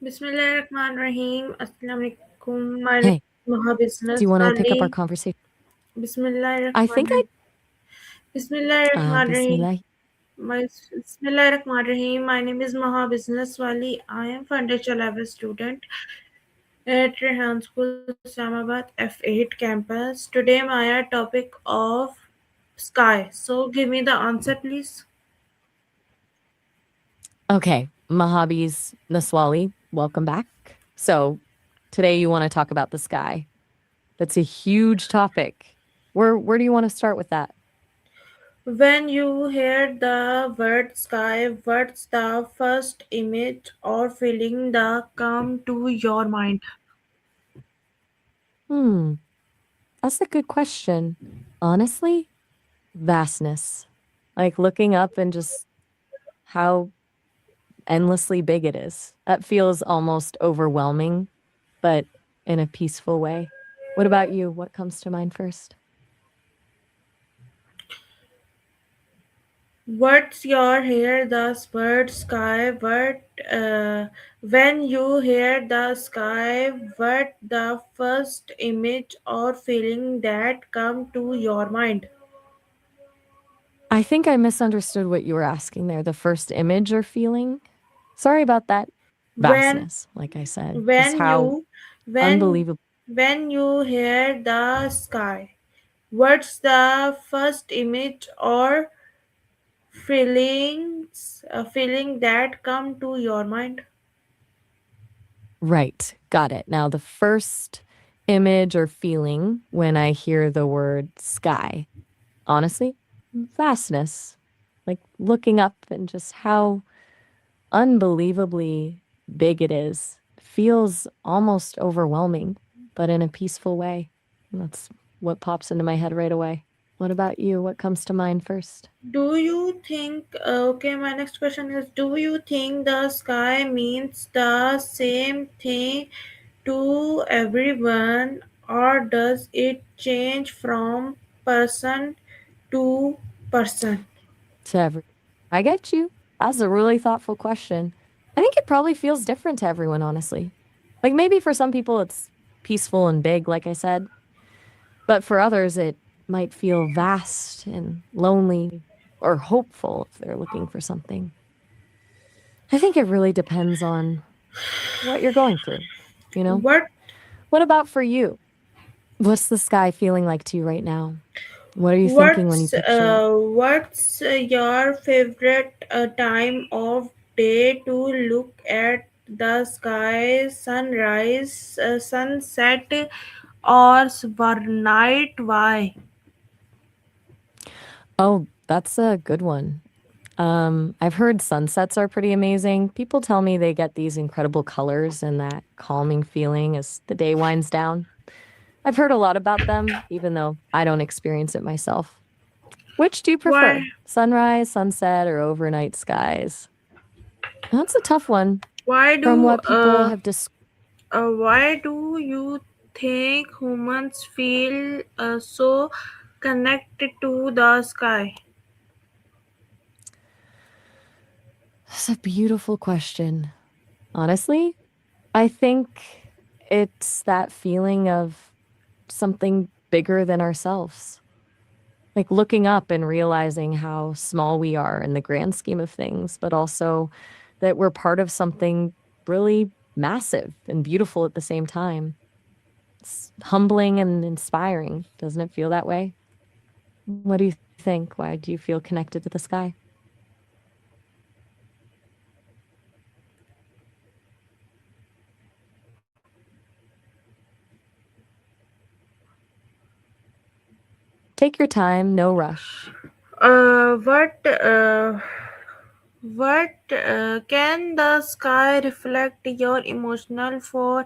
Bismillahirrahmanirrahim. Assalamualaikum. My name Hey, is Maha do you Business want to pick up our Wali. conversation? I think I Bismillahirrahmanirrahim. Bismillahirrahmanirrahim. Bismillah. Bismillahirrahmanirrahim. My name is Maha Business Wali. I am foundation level student at Rehan School, Islamabad F8 campus. Today my topic of sky. So give me the answer, please. Okay, Mojabes Naswali, welcome back. So, today you want to talk about the sky. That's a huge topic. Where do you want to start with that? When you hear the word sky, what's the first image or feeling that come to your mind? Hmm, that's a good question. Honestly, vastness. Like looking up and just how endlessly big it is. That feels almost overwhelming, but in a peaceful way. What about you? What comes to mind first? What's your hear the word sky? When you hear the sky, what the first image or feeling that come to your mind? I think I misunderstood what you were asking there. The first image or feeling? Sorry about that. When Vastness, like I said, just when how you when unbelievable. when you hear the sky, what's the first image or feeling that come to your mind? Right. Got it. Now, the first image or feeling when I hear the word sky, honestly, vastness. Like looking up and just how unbelievably big it is. Feels almost overwhelming, but in a peaceful way. And that's what pops into my head right away. What about you? What comes to mind first? Do you think, okay, my next question is, do you think the sky means the same thing to everyone, or does it change from person to person? To every, I get you. That's a really thoughtful question. I think it probably feels different to everyone, honestly. Like maybe for some people it's peaceful and big, like I said, but for others it might feel vast and lonely or hopeful if they're looking for something. I think it really depends on what you're going through, you know? What What about for you? What's the sky feeling like to you right now? What are you thinking when you what's picture it? your favorite time of day to look at the sky, sunrise, sunset, or night? Why? Oh, that's a good one. I've heard sunsets are pretty amazing. People tell me they get these incredible colors and that calming feeling as the day winds down. I've heard a lot about them, even though I don't experience it myself. Which do you Why? prefer? Sunrise, sunset, or overnight skies? That's a tough one. Why From do what people have described, why do you think humans feel so connected to the sky? it's a beautiful question. Honestly, I think it's that feeling of something bigger than ourselves. Like looking up and realizing how small we are in the grand scheme of things, but also that we're part of something really massive and beautiful at the same time. It's humbling and inspiring. Doesn't it feel that way? What do you think? Why do you feel connected to the sky? Take your time, no rush. Uh, what can the sky reflect your emotional for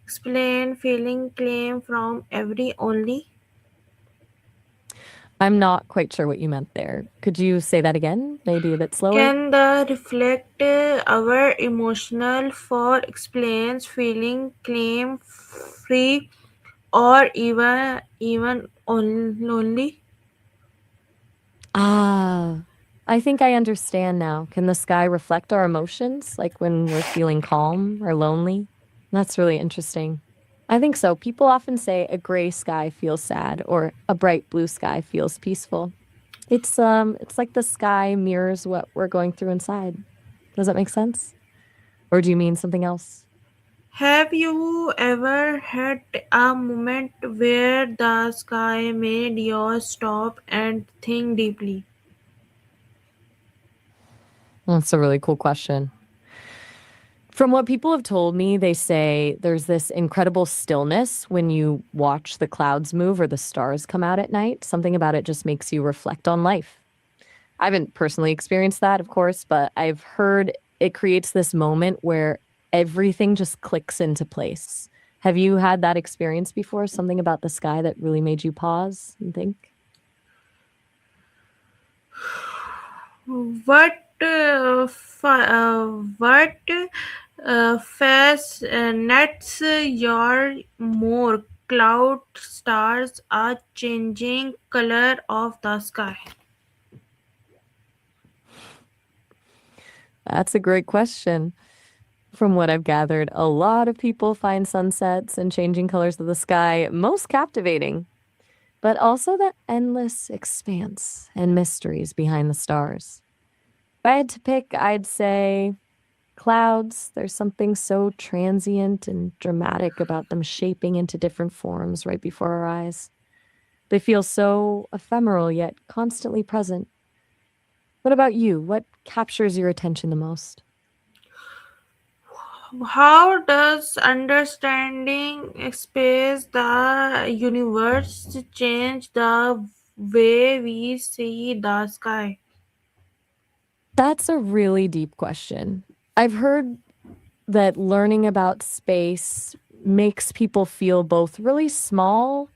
explain feeling claim from every only? I'm not quite sure what you meant there. Could you say that again? Maybe a bit slower? Can the reflect our emotional for explains feeling claim free or even lonely? Ah, I think I understand now. Can the sky reflect our emotions, like when we're feeling calm or lonely? That's really interesting. I think so. People often say a gray sky feels sad or a bright blue sky feels peaceful. It's like the sky mirrors what we're going through inside. Does that make sense? Or do you mean something else? Have you ever had a moment where the sky made you stop and think deeply? That's a really cool question. From what people have told me, they say there's this incredible stillness when you watch the clouds move or the stars come out at night. Something about it just makes you reflect on life. I haven't personally experienced that, of course, but I've heard it creates this moment where everything just clicks into place. Have you had that experience before? Something about the sky that really made you pause and think? What fascinates your more cloud stars are changing color of the sky. That's a great question. From what I've gathered, a lot of people find sunsets and changing colors of the sky most captivating, but also the endless expanse and mysteries behind the stars. If I had to pick, I'd say clouds. There's something so transient and dramatic about them shaping into different forms right before our eyes. They feel so ephemeral yet constantly present. What about you? What captures your attention the most? How does understanding space, the universe, change the way we see the sky? That's a really deep question. I've heard that learning about space makes people feel both really small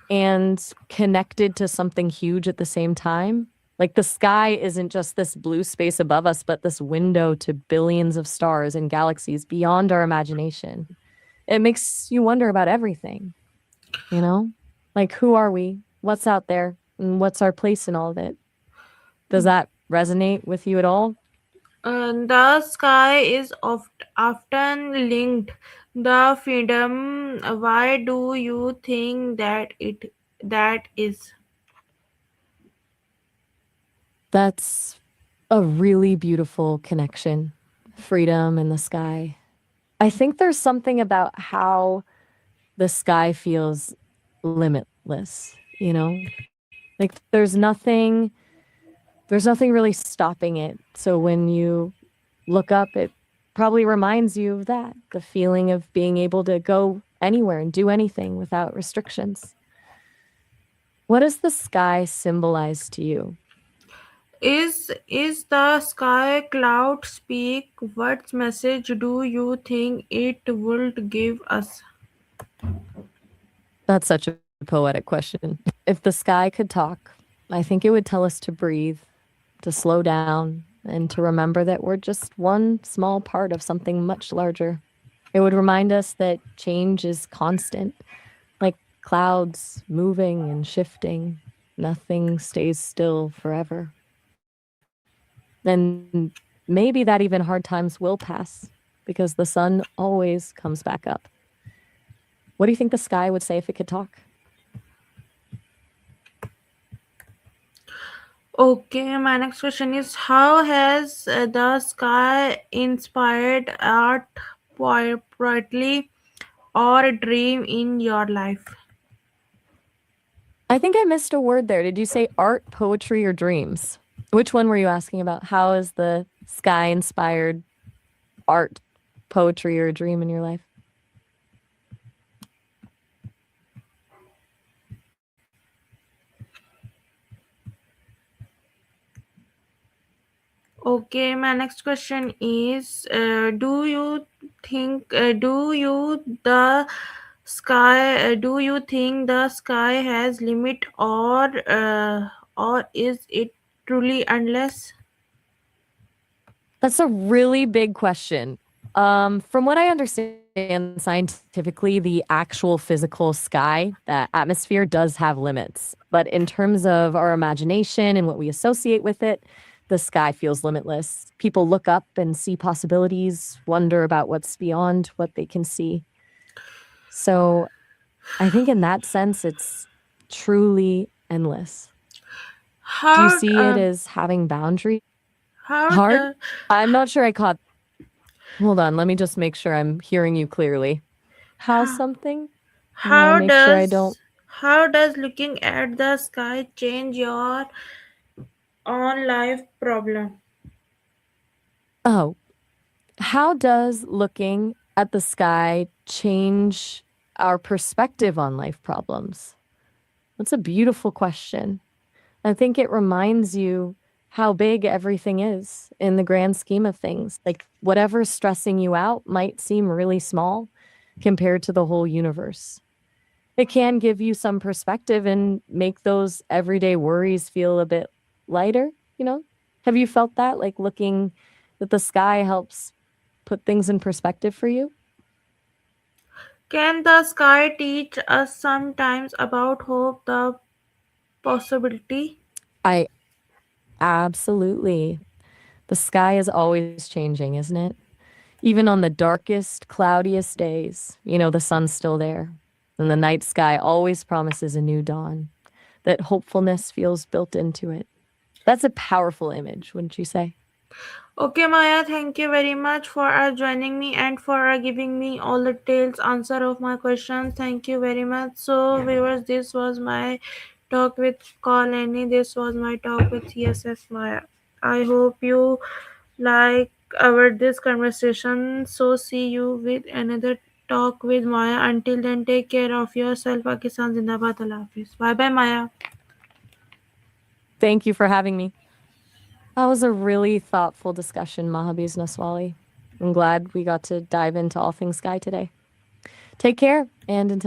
and connected to something huge at the same time. Like the sky isn't just this blue space above us, but this window to billions of stars and galaxies beyond our imagination. It makes you wonder about everything, you know? Like, who are we? What's out there? And what's our place in all of it? Does that resonate with you at all? The sky is often linked the freedom. Why do you think that is? That's a really beautiful connection. Freedom in the sky. I think there's something about how the sky feels limitless, you know? Like there's nothing really stopping it. So when you look up, it probably reminds you of that, the feeling of being able to go anywhere and do anything without restrictions. What does the sky symbolize to you? Is the sky cloud speak? What message do you think it would give us? That's such a poetic question. If the sky could talk, I think it would tell us to breathe, to slow down, and to remember that we're just one small part of something much larger. It would remind us that change is constant, like clouds moving and shifting. Nothing stays still forever. And maybe that even hard times will pass because the sun always comes back up. What do you think the sky would say if it could talk? Okay, my next question is how has the sky inspired art, poetry, or a dream in your life? I think I missed a word there. Did you say art, poetry, or dreams? Which one were you asking about? How is the sky inspired art, poetry, or a dream in your life? Okay, my next question is do you think the sky has limit or is it truly endless? That's a really big question. From what I understand scientifically, the actual physical sky, that atmosphere does have limits. But in terms of our imagination and what we associate with it, the sky feels limitless. People look up and see possibilities, wonder about what's beyond what they can see. So I think in that sense, it's truly endless. Do you How see it as having boundaries? how Hard? the I'm not sure I caught. Hold on, let me just make sure I'm hearing you clearly. How how, something? I want to how make sure I don't. does looking at the sky change your own life problem? Oh, how does looking at the sky change our perspective on life problems? That's a beautiful question. I think it reminds you how big everything is in the grand scheme of things. Like whatever's stressing you out might seem really small compared to the whole universe. It can give you some perspective and make those everyday worries feel a bit lighter. Have you felt that? Like looking at the sky helps put things in perspective for you? Can the sky teach us sometimes about hope, the possibility? I absolutely. The sky is always changing, isn't it? Even on the darkest, cloudiest days, the sun's still there. And the night sky always promises a new dawn. That hopefulness feels built into it. That's a powerful image, wouldn't you say? Okay, Maya, thank you very much for joining me and for giving me all the details answer of my questions. Thank you very much. So, viewers, this was my talk with Colony. This was my talk with CSS Maya. I hope you like our this conversation. So, see you with another talk with Maya. Until then, take care of yourself. Pakistan Zindabad. Allah Hafiz. Bye bye, Maya. Thank you for having me. That was a really thoughtful discussion, Mahabir Naswali. I'm glad we got to dive into all things sky today. Take care, and until